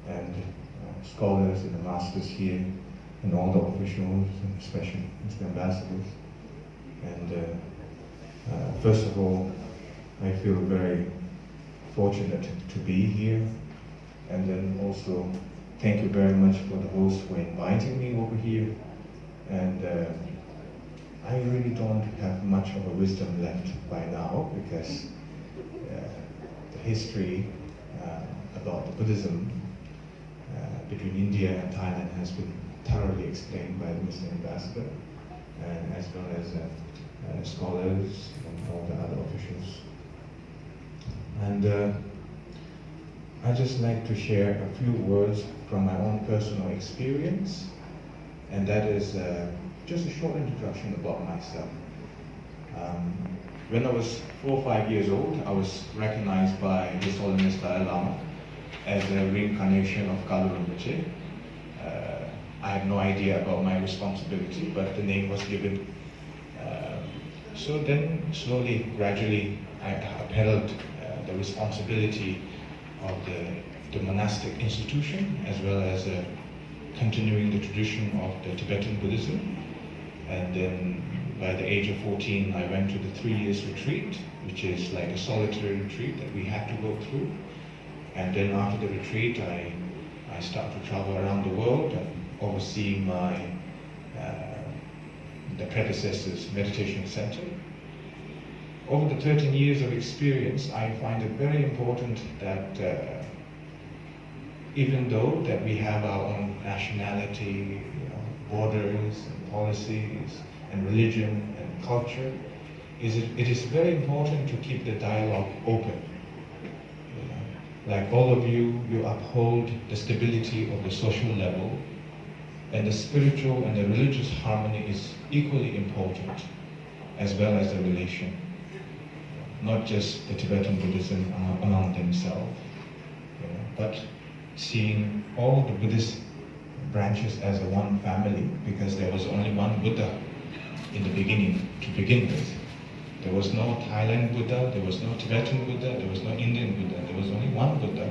and scholars and the masters here, and all the officials, and especially Mr. Ambassadors. And first of all, I feel very fortunate to be here, and then also thank you very much for the host for inviting me over here. And I really don't have much of a wisdom left by now, because the history about the Buddhism between India and Thailand has been thoroughly explained by Mr. Ambassador, and as well as scholars and all the other officials. And I'd just like to share a few words from my own personal experience, and that is just a short introduction about myself. When I was 4 or 5 years old, I was recognized by His Holiness Dalai Lama as a reincarnation of Kalu Rinpoche. I had no idea about my responsibility, but the name was given. So then, slowly, gradually, I upheld the responsibility of the monastic institution, as well as continuing the tradition of the Tibetan Buddhism. And then by the age of 14, I went to the 3 years retreat, which is like a solitary retreat that we had to go through. And then after the retreat, I started to travel around the world and overseeing the predecessor's meditation center. Over the 13 years of experience, I find it very important that even though that we have our own nationality, borders and policies and religion and culture, it is very important to keep the dialogue open. Like all of you uphold the stability of the social level, and the spiritual and the religious harmony is equally important, as well as the relation, not just the Tibetan Buddhism among themselves, but seeing all the Buddhist branches as a one family, because there was only one Buddha in the beginning to begin with. There was no Thailand Buddha, there was no Tibetan Buddha, there was no Indian Buddha. There was only one Buddha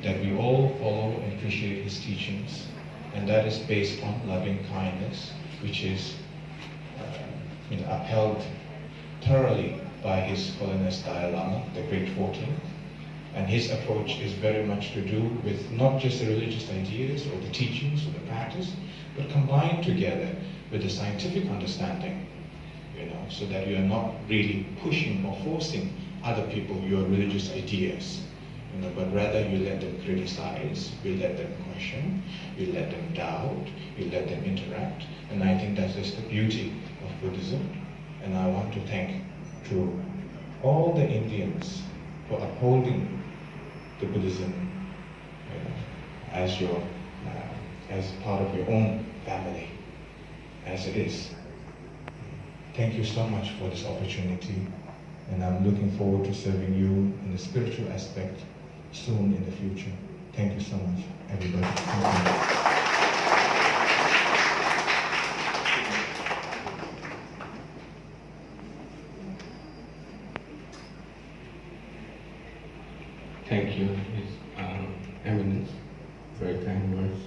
that we all follow and appreciate his teachings. And that is based on loving kindness, which is upheld thoroughly by His Holiness Dalai Lama, the Great 14th. And his approach is very much to do with not just the religious ideas or the teachings or the practice, but combined together with the scientific understanding, so that you are not really pushing or forcing other people your religious ideas, but rather you let them criticize, you let them question, you let them doubt, you let them interact. And I think that's just the beauty of Buddhism. And I want to thank to all the Indians for upholding the Buddhism as part of your own family, as it is. Thank you so much for this opportunity, and I'm looking forward to serving you in the spiritual aspect soon in the future. Thank you so much, everybody. Thank you, His Eminence. Very kind words.